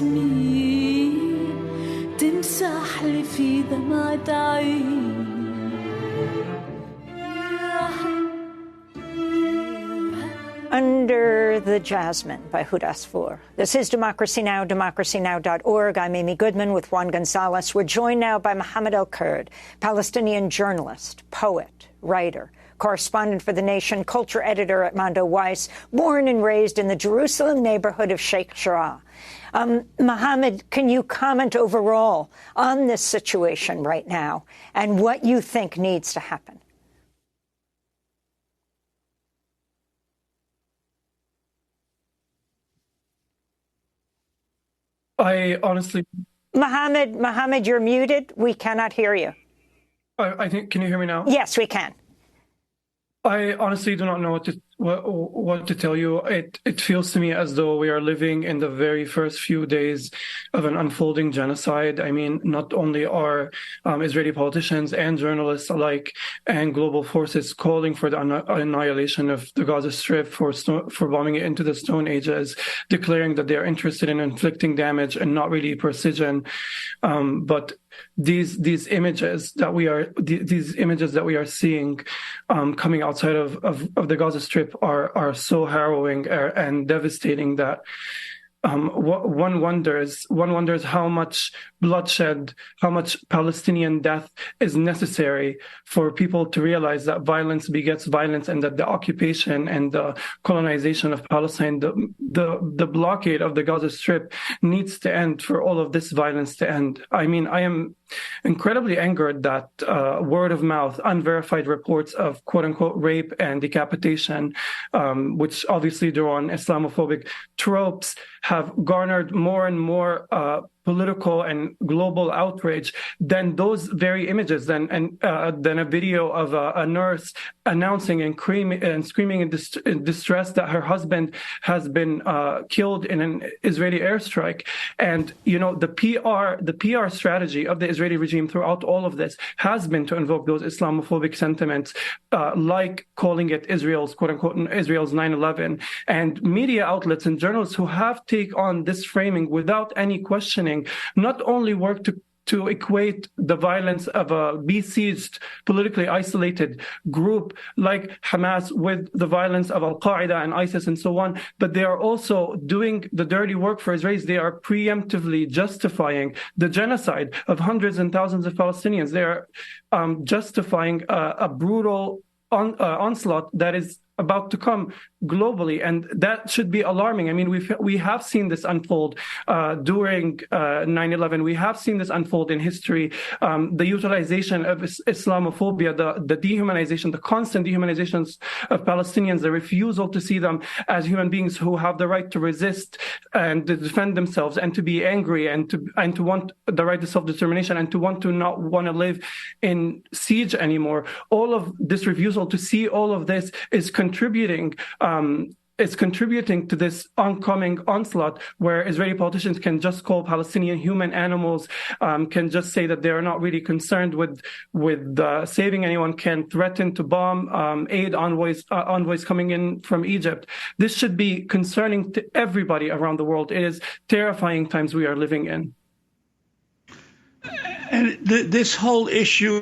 اسمي تمسح لي في دمعة عين. Under the Jasmine by Hudas Four. This is Democracy Now!, democracynow.org. I'm Amy Goodman with Juan Gonzalez. We're joined now by Mohammed El-Kurd, Palestinian journalist, poet, writer, correspondent for The Nation, culture editor at Mondo Weiss, born and raised in the Jerusalem neighborhood of Sheikh Jarrah. Mohammed, can you comment overall on this situation right now and what you think needs to happen? I honestly... Mohammed, you're muted. We cannot hear you. I think, can you hear me now? Yes, we can. I honestly do not know what to tell you. It feels to me as though we are living in the very first few days of an unfolding genocide. I mean, not only are Israeli politicians and journalists alike and global forces calling for the annihilation of the Gaza Strip, for bombing it into the Stone Ages, declaring that they are interested in inflicting damage and not really precision, but these images that we are seeing coming outside of the Gaza Strip are so harrowing and devastating that one wonders how much bloodshed, how much Palestinian death is necessary for people to realize that violence begets violence, and that the occupation and the colonization of Palestine, the blockade of the Gaza Strip needs to end for all of this violence to end. I mean, I am incredibly angered that word of mouth, unverified reports of quote unquote rape and decapitation, which obviously draw on Islamophobic tropes, have garnered more and more political and global outrage than those very images, than a video of a nurse announcing and screaming in distress that her husband has been killed in an Israeli airstrike. And you know, the PR strategy of the Israeli regime throughout all of this has been to invoke those Islamophobic sentiments, like calling it Israel's quote unquote Israel's 9/11, and media outlets and journalists who have taken on this framing without any questioning not only work to equate the violence of a besieged, politically isolated group like Hamas with the violence of Al-Qaeda and ISIS and so on, but they are also doing the dirty work for Israelis. They are preemptively justifying the genocide of hundreds and thousands of Palestinians. They are justifying a brutal onslaught that is about to come globally, and that should be alarming. I mean, we have seen this unfold during 9/11. We have seen this unfold in history. The utilization of Islamophobia, the dehumanization, the constant dehumanizations of Palestinians, the refusal to see them as human beings who have the right to resist and to defend themselves and to be angry and to want the right to self-determination and to not want to live in siege anymore. All of this refusal to see all of this is contributing to this oncoming onslaught, where Israeli politicians can just call Palestinian human animals, can just say that they are not really concerned with saving anyone, can threaten to bomb aid envoys coming in from Egypt. This should be concerning to everybody around the world. It is terrifying times we are living in. And this whole issue,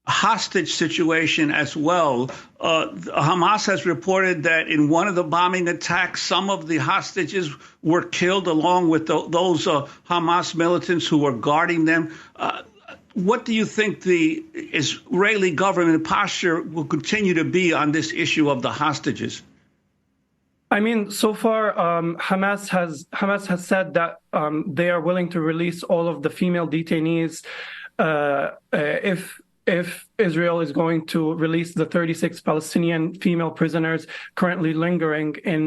hostage situation as well. Hamas has reported that in one of the bombing attacks, some of the hostages were killed along with those Hamas militants who were guarding them. What do you think the Israeli government posture will continue to be on this issue of the hostages? I mean, so far, Hamas has said that they are willing to release all of the female detainees if Israel is going to release the 36 Palestinian female prisoners currently lingering in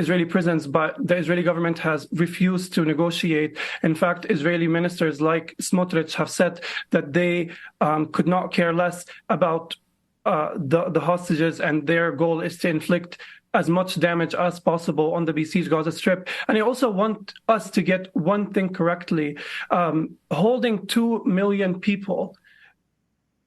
Israeli prisons, but the Israeli government has refused to negotiate. In fact, Israeli ministers like Smotrich have said that they could not care less about the hostages, and their goal is to inflict as much damage as possible on the besieged Gaza Strip. And I also want us to get one thing correctly. Holding 2 million people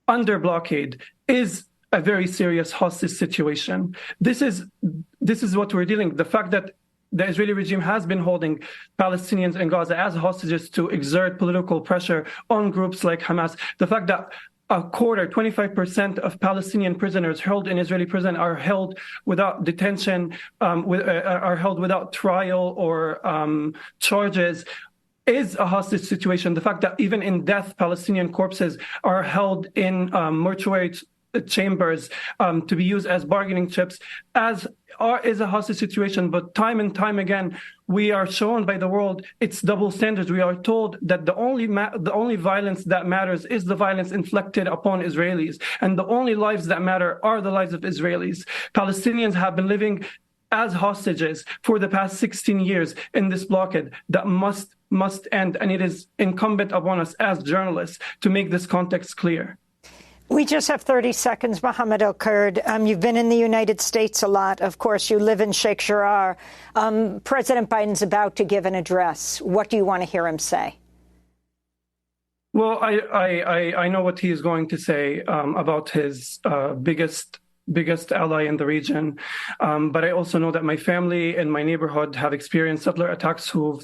under blockade is a very serious hostage situation. This is what we're dealing. The fact that the Israeli regime has been holding Palestinians in Gaza as hostages to exert political pressure on groups like Hamas. The fact that a quarter, 25% of Palestinian prisoners held in Israeli prison are held without detention, are held without trial or charges, is a hostage situation. The fact that even in death, Palestinian corpses are held in mortuary chambers to be used as bargaining chips is a hostage situation. But time and time again, we are shown by the world its double standards. We are told that the only violence that matters is the violence inflicted upon Israelis, and the only lives that matter are the lives of Israelis. Palestinians have been living as hostages for the past 16 years in this blockade that must end, and it is incumbent upon us as journalists to make this context clear. We just have 30 seconds, Mohammed El-Kurd. You've been in the United States a lot. Of course, you live in Sheikh Jarrah. President Biden's about to give an address. What do you want to hear him say? Well, I know what he is going to say about his biggest ally in the region. But I also know that my family and my neighborhood have experienced settler attacks who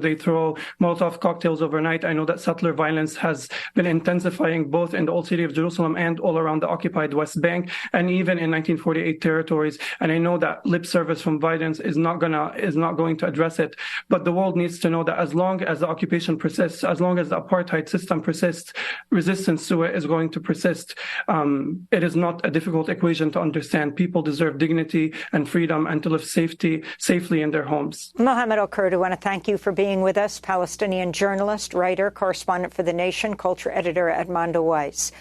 they throw Molotov cocktails overnight. I know that settler violence has been intensifying both in the old city of Jerusalem and all around the occupied West Bank, and even in 1948 territories. And I know that lip service from Biden is not going to address it. But the world needs to know that as long as the occupation persists, as long as the apartheid system persists, resistance to it is going to persist. It is not a difficult equation to understand. People deserve dignity and freedom and to live safely in their homes. Mohammed El-Kurd, I want to thank you for being with us. Palestinian journalist, writer, correspondent for The Nation, culture editor at Mondo Weiss.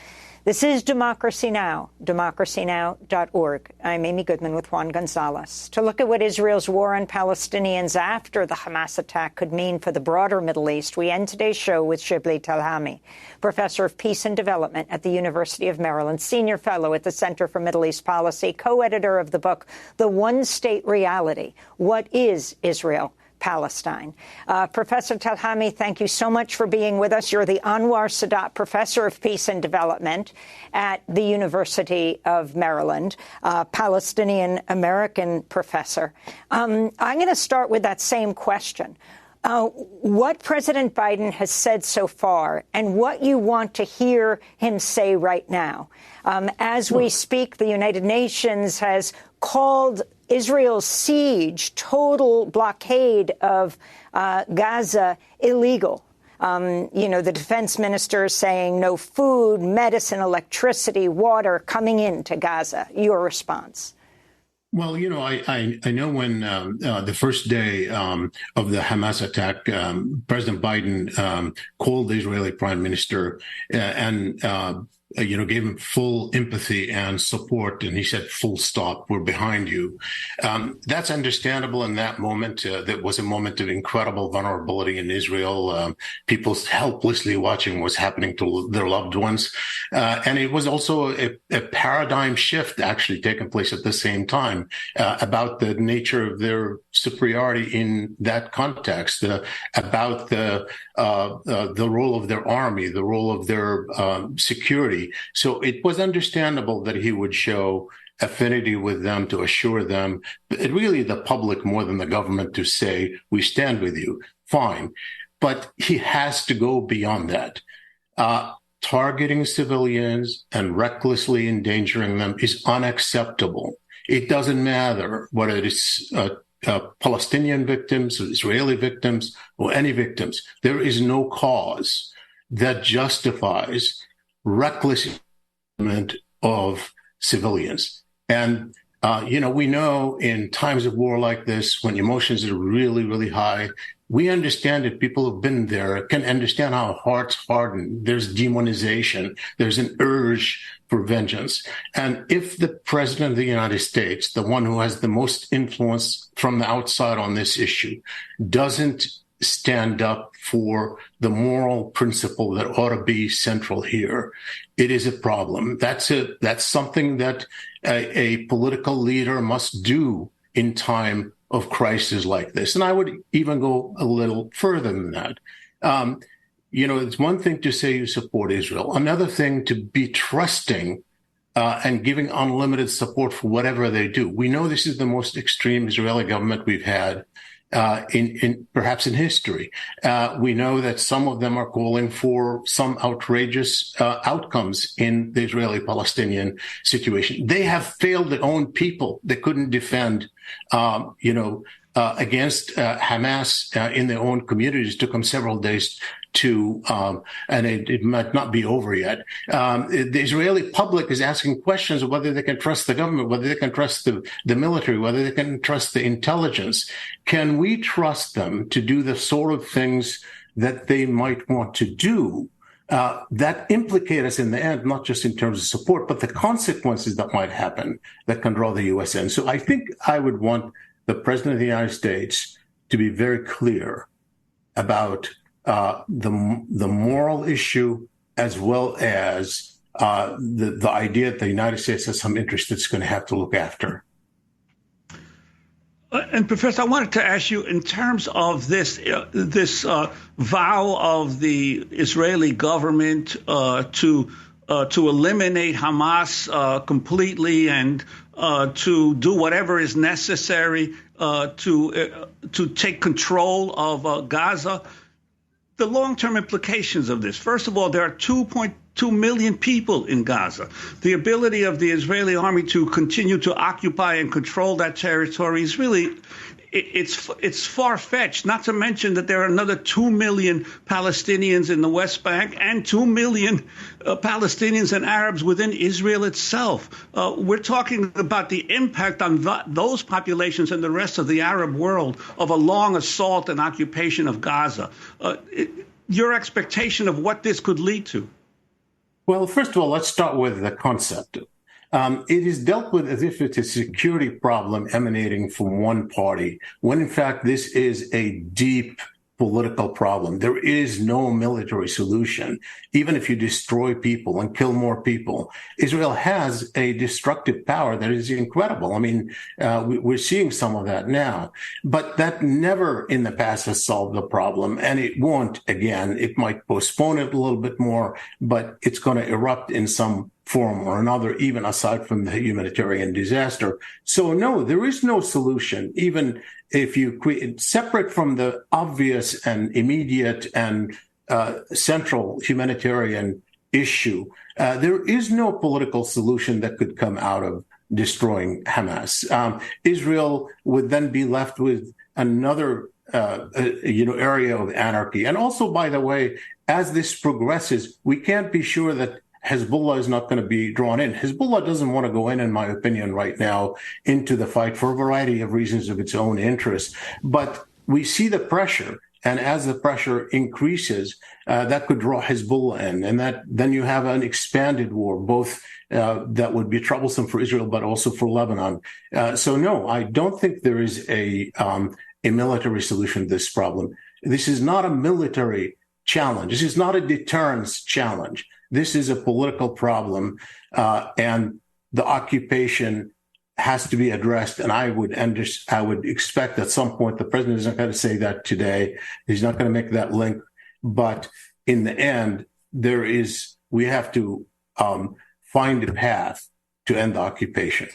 This is Democracy Now!, democracynow.org. I'm Amy Goodman with Juan Gonzalez. To look at what Israel's war on Palestinians after the Hamas attack could mean for the broader Middle East, we end today's show with Shibli Talhami, professor of peace and development at the University of Maryland, senior fellow at the Center for Middle East Policy, co-editor of the book, The One-State Reality: What is Israel? Palestine. Professor Talhami, thank you so much for being with us. You're the Anwar Sadat Professor of Peace and Development at the University of Maryland, Palestinian-American professor. I'm going to start with that same question. What President Biden has said so far and what you want to hear him say right now. As we speak, the United Nations has called Israel's siege, total blockade of Gaza, illegal. The defense minister is saying no food, medicine, electricity, water coming into Gaza. Your response? Well, I know when the first day of the Hamas attack, President Biden called the Israeli prime minister and gave him full empathy and support. And he said, full stop, we're behind you. That's understandable in that moment. That was a moment of incredible vulnerability in Israel. People helplessly watching what's happening to their loved ones. And it was also a paradigm shift actually taking place at the same time about the nature of their superiority in that context, about the role of their army, the role of their security. So it was understandable that he would show affinity with them to assure them, really the public more than the government, to say, we stand with you. Fine. But he has to go beyond that. Targeting civilians and recklessly endangering them is unacceptable. It doesn't matter whether it's Palestinian victims, Israeli victims, or any victims. There is no cause that justifies reckless treatment of civilians. And, we know in times of war like this, when emotions are really, really high, we understand it. People who've been there can understand how hearts harden. There's demonization. There's an urge for vengeance. And if the president of the United States, the one who has the most influence from the outside on this issue, doesn't stand up for the moral principle that ought to be central here, it is a problem. That's something that a political leader must do in time of crisis like this. And I would even go a little further than that. It's one thing to say you support Israel, another thing to be trusting and giving unlimited support for whatever they do. We know this is the most extreme Israeli government we've had perhaps in history. We know that some of them are calling for some outrageous outcomes in the Israeli-Palestinian situation. They have failed their own people. They couldn't defend, against Hamas in their own communities. It took them several days to, and it might not be over yet. The Israeli public is asking questions of whether they can trust the government, whether they can trust the military, whether they can trust the intelligence. Can we trust them to do the sort of things that they might want to do that implicate us in the end, not just in terms of support, but the consequences that might happen that can draw the U.S. in? So I think I would want the President of the United States to be very clear about the moral issue, as well as the idea that the United States has some interest it's going to have to look after. And Professor, I wanted to ask you, in terms of this vow of the Israeli government to eliminate Hamas completely and to do whatever is necessary to take control of Gaza. The long-term implications of this. First of all, there are 2.2 million people in Gaza. The ability of the Israeli army to continue to occupy and control that territory is really, it's far-fetched, not to mention that there are another 2 million Palestinians in the West Bank and 2 million Palestinians and Arabs within Israel itself. We're talking about the impact on those populations and the rest of the Arab world of a long assault and occupation of Gaza. Your expectation of what this could lead to? Well, first of all, let's start with the concept. It is dealt with as if it's a security problem emanating from one party, when in fact this is a deep political problem. There is no military solution. Even if you destroy people and kill more people, Israel has a destructive power that is incredible. I mean, we're seeing some of that now, but that never in the past has solved the problem, and it won't again. It might postpone it a little bit more, but it's going to erupt in some form or another, even aside from the humanitarian disaster. So no, there is no solution, even if you create separate from the obvious and immediate and central humanitarian issue. There is no political solution that could come out of destroying Hamas. Israel would then be left with another area of anarchy. And also, by the way, as this progresses, we can't be sure that Hezbollah is not going to be drawn in. Hezbollah doesn't want to go in my opinion, right now into the fight for a variety of reasons of its own interest. But we see the pressure, and as the pressure increases, that could draw Hezbollah in, and that then you have an expanded war, both that would be troublesome for Israel, but also for Lebanon. So no, I don't think there is a military solution to this problem. This is not a military challenge. This is not a deterrence challenge. This is a political problem, and the occupation has to be addressed. And I would expect at some point, the president isn't going to say that today. He's not going to make that link. But in the end, we have to find a path to end the occupation.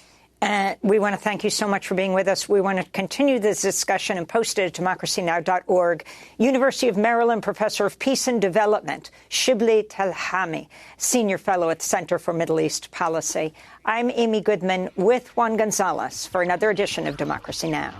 We want to thank you so much for being with us. We want to continue this discussion and post it at democracynow.org. University of Maryland Professor of Peace and Development, Shibli Telhami, Senior Fellow at the Center for Middle East Policy. I'm Amy Goodman with Juan Gonzalez for another edition of Democracy Now!